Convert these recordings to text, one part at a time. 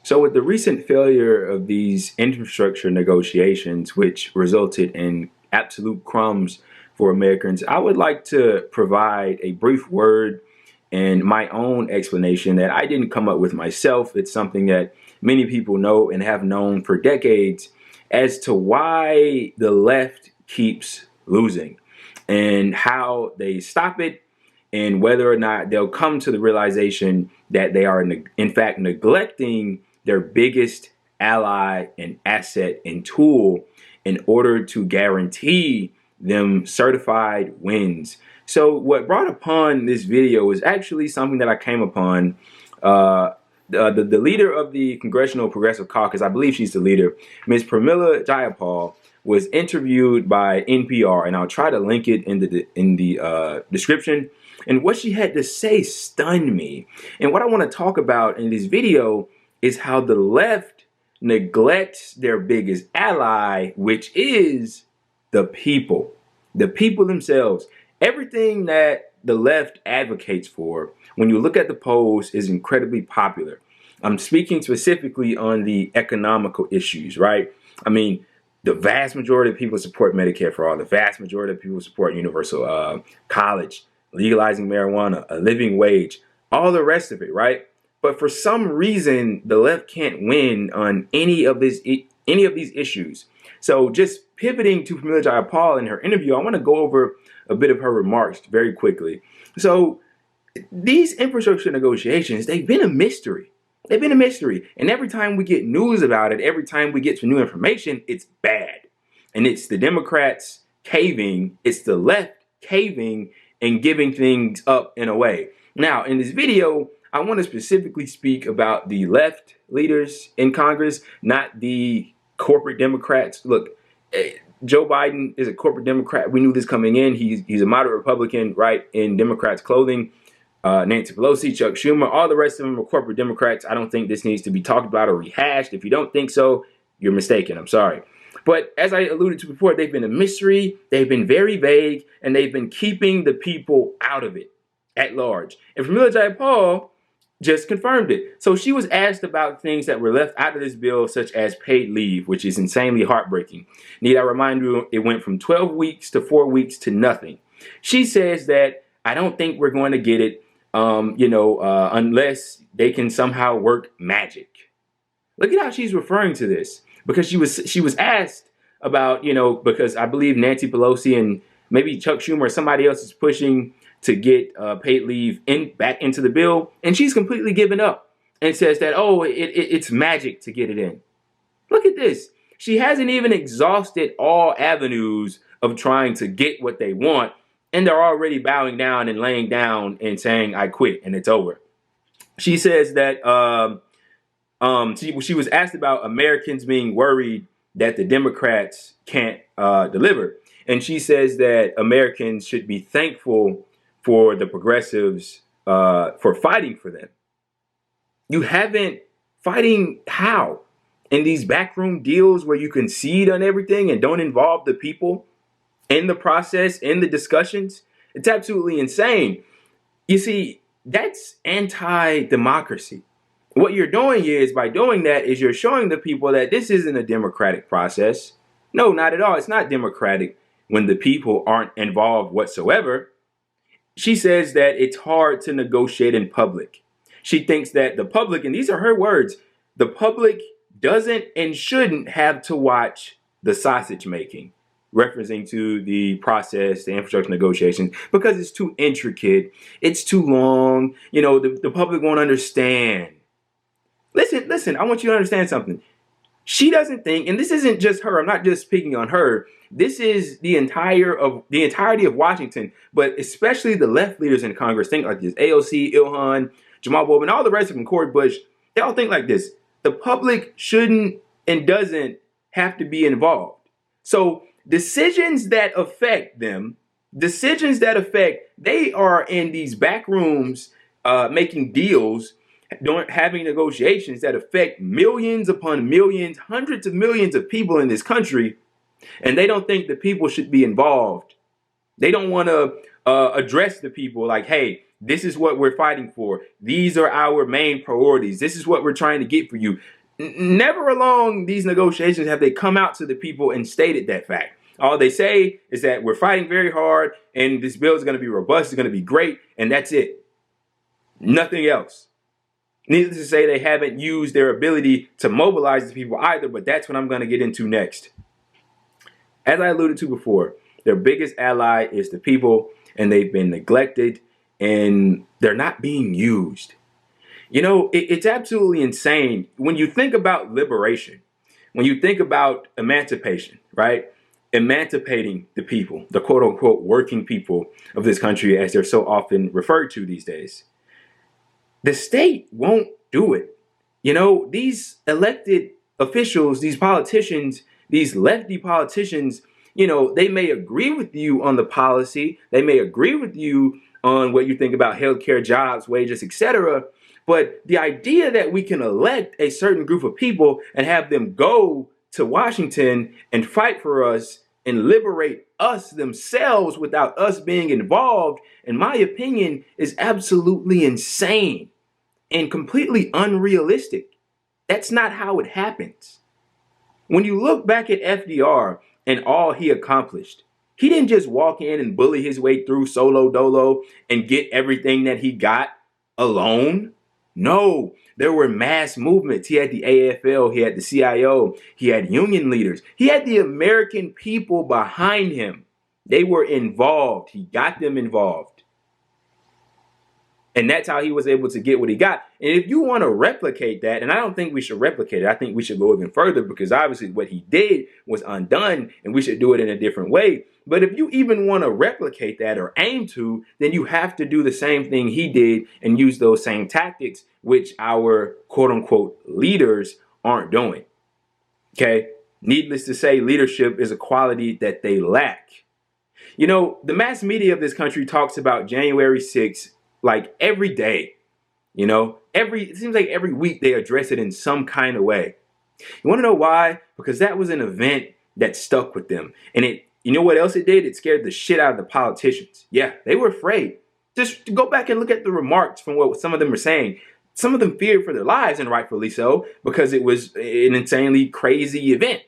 So, with the recent failure of these infrastructure negotiations, which resulted in absolute crumbs for Americans, I would like to provide a brief word and my own explanation that I didn't come up with myself. It's something that many people know and have known for decades as to why the left keeps losing and how they stop it and whether or not they'll come to the realization that they are in fact neglecting their biggest ally and asset and tool in order to guarantee them certified wins. So what brought upon this video is actually something that I came upon. The leader of the Congressional Progressive Caucus, I believe she's the leader, Ms. Pramila Jayapal, was interviewed by NPR, and I'll try to link it in the description. And what she had to say stunned me. And what I want to talk about in this video is how the left neglects their biggest ally, which is the people themselves. Everything that the left advocates for, when you look at the polls, is incredibly popular. I'm speaking specifically on the economical issues, right? I mean, the vast majority of people support Medicare for all. The vast majority of people support universal college, legalizing marijuana, a living wage, all the rest of it, right? But for some reason, the left can't win on any of these issues. So just pivoting to Pramila Jayapal in her interview, I want to go over a bit of her remarks very quickly. So these infrastructure negotiations, they've been a mystery. They've been a mystery. And every time we get news about it, every time we get some new information, it's bad. And it's the Democrats caving, it's the left caving and giving things up in a way. Now, in this video, I want to specifically speak about the left leaders in Congress, not the corporate Democrats. Look, Joe Biden is a corporate Democrat. We knew this coming in. He's a moderate Republican, right, in Democrats' clothing. Nancy Pelosi, Chuck Schumer, all the rest of them are corporate Democrats. I don't think this needs to be talked about or rehashed. If you don't think so, you're mistaken. I'm sorry. But as I alluded to before, they've been a mystery. They've been very vague, and they've been keeping the people out of it at large. And Pramila Jayapal just confirmed it. So she was asked about things that were left out of this bill, such as paid leave, which is insanely heartbreaking. Need I remind you, it went from 12 weeks to 4 weeks to nothing. She says that I don't think we're going to get it, unless they can somehow work magic. Look at how she's referring to this, because she was asked about, because I believe Nancy Pelosi and maybe Chuck Schumer or somebody else is pushing to get paid leave back into the bill, and she's completely given up and says that, it's magic to get it in. Look at this. She hasn't even exhausted all avenues of trying to get what they want, and they're already bowing down and laying down and saying, I quit, and it's over. She says that she was asked about Americans being worried that the Democrats can't deliver, and she says that Americans should be thankful for the progressives for fighting for them. You haven't. Fighting how? In these backroom deals where you concede on everything and don't involve the people in the process, in the discussions? It's absolutely insane. You see, that's anti-democracy. What you're doing is, by doing that, is you're showing the people that this isn't a democratic process. No, not at all. It's not democratic when the people aren't involved whatsoever. She says that it's hard to negotiate in public. She thinks that the public, and these are her words, the public doesn't and shouldn't have to watch the sausage making, referencing to the process, the infrastructure negotiations, because it's too intricate, it's too long, the public won't understand. Listen, I want you to understand something. She doesn't think, and this isn't just her, I'm not just speaking on her, this is the entirety of Washington, but especially the left leaders in Congress think like this. AOC, Ilhan, Jamal Bowman, all the rest of them, Cory Bush, they all think like this. The public shouldn't and doesn't have to be involved. So decisions that affect them, they are in these back rooms making deals, having negotiations that affect millions upon millions, hundreds of millions of people in this country, and they don't think the people should be involved. They don't want to address the people like, hey, This is what we're fighting for. These are our main priorities. This is what we're trying to get for you. Never along these negotiations have they come out to the people and stated that fact. All they say is that we're fighting very hard and this bill is going to be robust, it's going to be great, and that's it. Nothing else. Needless to say, they haven't used their ability to mobilize the people either, but that's what I'm going to get into next. As I alluded to before, their biggest ally is the people, and they've been neglected, and they're not being used. You know, it's absolutely insane when you think about liberation, when you think about emancipation, right? Emancipating the people, the quote unquote working people of this country, as they're so often referred to these days. The state won't do it. You know, these elected officials, these politicians, these lefty politicians, you know, they may agree with you on the policy. They may agree with you on what you think about healthcare, jobs, wages, etc. But the idea that we can elect a certain group of people and have them go to Washington and fight for us and liberate us themselves without us being involved, in my opinion, is absolutely insane and completely unrealistic. That's not how it happens. When you look back at FDR and all he accomplished, he didn't just walk in and bully his way through solo dolo and get everything that he got alone. No, there were mass movements. He had the AFL, he had the CIO, he had union leaders. He had the American people behind him. They were involved. He got them involved. And that's how he was able to get what he got. And if you want to replicate that, and I don't think we should replicate it, I think we should go even further, because obviously what he did was undone and we should do it in a different way. But if you even want to replicate that or aim to, then you have to do the same thing he did and use those same tactics, which our quote unquote leaders aren't doing. Okay. Needless to say, leadership is a quality that they lack. You know, the mass media of this country talks about January 6th like every day. You know, it seems like every week they address it in some kind of way. You want to know why? Because that was an event that stuck with them. And you know what else it did? It scared the shit out of the politicians. Yeah, they were afraid. Just go back and look at the remarks from what some of them were saying. Some of them feared for their lives, and rightfully so, because it was an insanely crazy event.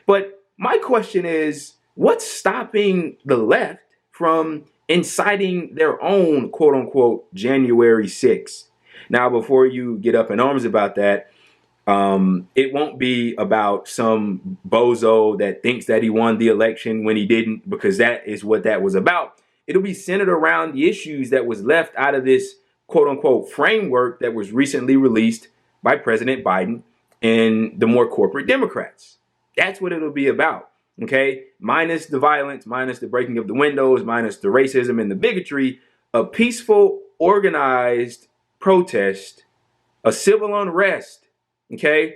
But my question is, what's stopping the left from inciting their own quote unquote January 6th? Now, before you get up in arms about that, it won't be about some bozo that thinks that he won the election when he didn't, because that is what that was about. It'll be centered around the issues that was left out of this quote unquote framework that was recently released by President Biden and the more corporate Democrats. That's what it'll be about. Okay, minus the violence, minus the breaking of the windows, minus the racism and the bigotry. A peaceful, organized protest, a civil unrest, okay,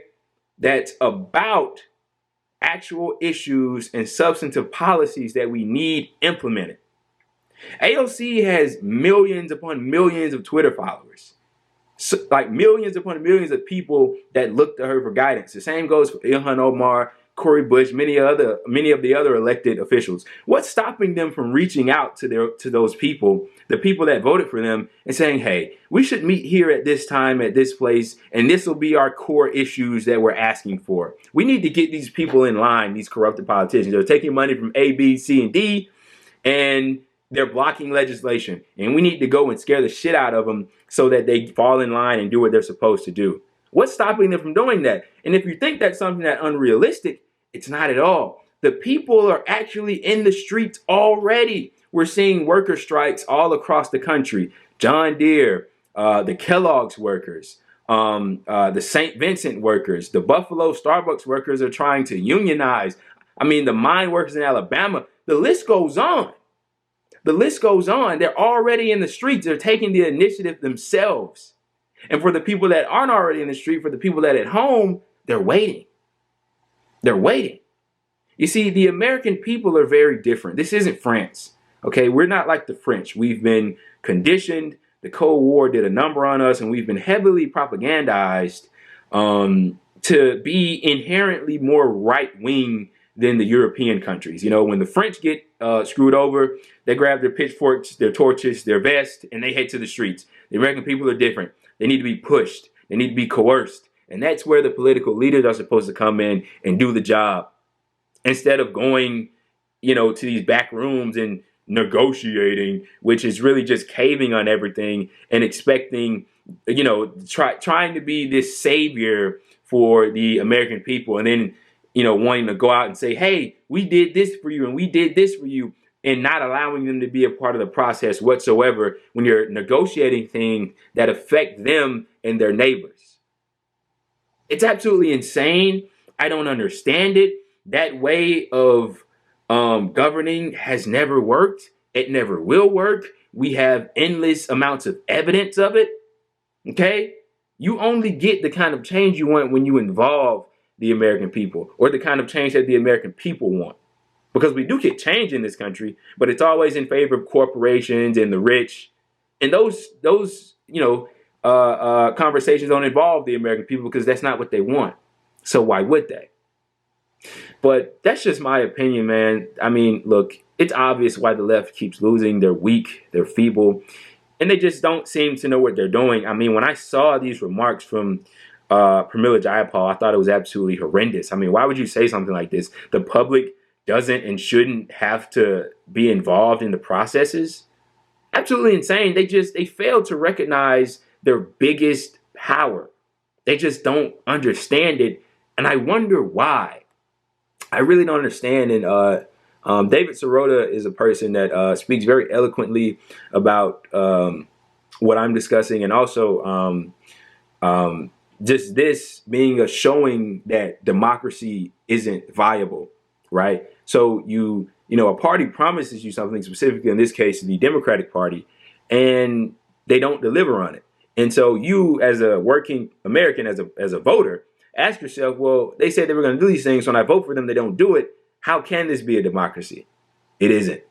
that's about actual issues and substantive policies that we need implemented. AOC has millions upon millions of Twitter followers. So, like millions upon millions of people that look to her for guidance. The same goes for Ilhan Omar, Cori Bush, many of the other elected officials. What's stopping them from reaching out to those people, the people that voted for them, and saying, hey, we should meet here at this time, at this place, and this will be our core issues that we're asking for. We need to get these people in line, these corrupted politicians. They're taking money from A, B, C, and D, and they're blocking legislation. And we need to go and scare the shit out of them so that they fall in line and do what they're supposed to do. What's stopping them from doing that? And if you think that's something that unrealistic, it's not at all. The people are actually in the streets already. We're seeing worker strikes all across the country. John Deere, the Kellogg's workers, the St. Vincent workers, the Buffalo Starbucks workers are trying to unionize. I mean, the mine workers in Alabama. The list goes on. The list goes on. They're already in the streets. They're taking the initiative themselves. And for the people that aren't already in the street, for the people that are at home, they're waiting. They're waiting. You see, the American people are very different. This isn't France. Okay, we're not like the French. We've been conditioned. The Cold War did a number on us, and we've been heavily propagandized to be inherently more right-wing than the European countries. You know, when the French get screwed over, they grab their pitchforks, their torches, their vest, and they head to the streets. The American people are different. They need to be pushed. They need to be coerced. And that's where the political leaders are supposed to come in and do the job, instead of going, you know, to these back rooms and negotiating, which is really just caving on everything and expecting, you know, trying to be this savior for the American people, and then, you know, wanting to go out and say, hey, we did this for you and we did this for you, and not allowing them to be a part of the process whatsoever when you're negotiating things that affect them and their neighbors. It's absolutely insane. I don't understand it. That way of governing has never worked. It never will work. We have endless amounts of evidence of it. Okay? You only get the kind of change you want when you involve the American people, or the kind of change that the American people want. Because we do get change in this country, but it's always in favor of corporations and the rich. And those conversations don't involve the American people, because that's not what they want. So why would they? But that's just my opinion, man. I mean, look, it's obvious why the left keeps losing. They're weak, they're feeble, and they just don't seem to know what they're doing. I mean, when I saw these remarks from Pramila Jayapal, I thought it was absolutely horrendous. I mean, why would you say something like this? The public doesn't and shouldn't have to be involved in the processes? Absolutely insane. They fail to recognize their biggest power. They just don't understand it, and I wonder why. I really don't understand. And David Sirota is a person that speaks very eloquently about what I'm discussing, and also just this being a showing that democracy isn't viable, right? So you know, a party promises you something, specifically in this case, the Democratic Party, and they don't deliver on it. And so you, as a working American, as a voter, ask yourself, well, they said they were going to do these things, so when I vote for them, they don't do it. How can this be a democracy? It isn't.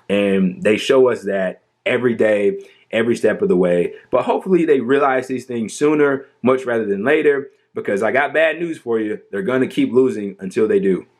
And they show us that every day, every step of the way. But hopefully they realize these things sooner, much rather than later, because I got bad news for you. They're going to keep losing until they do.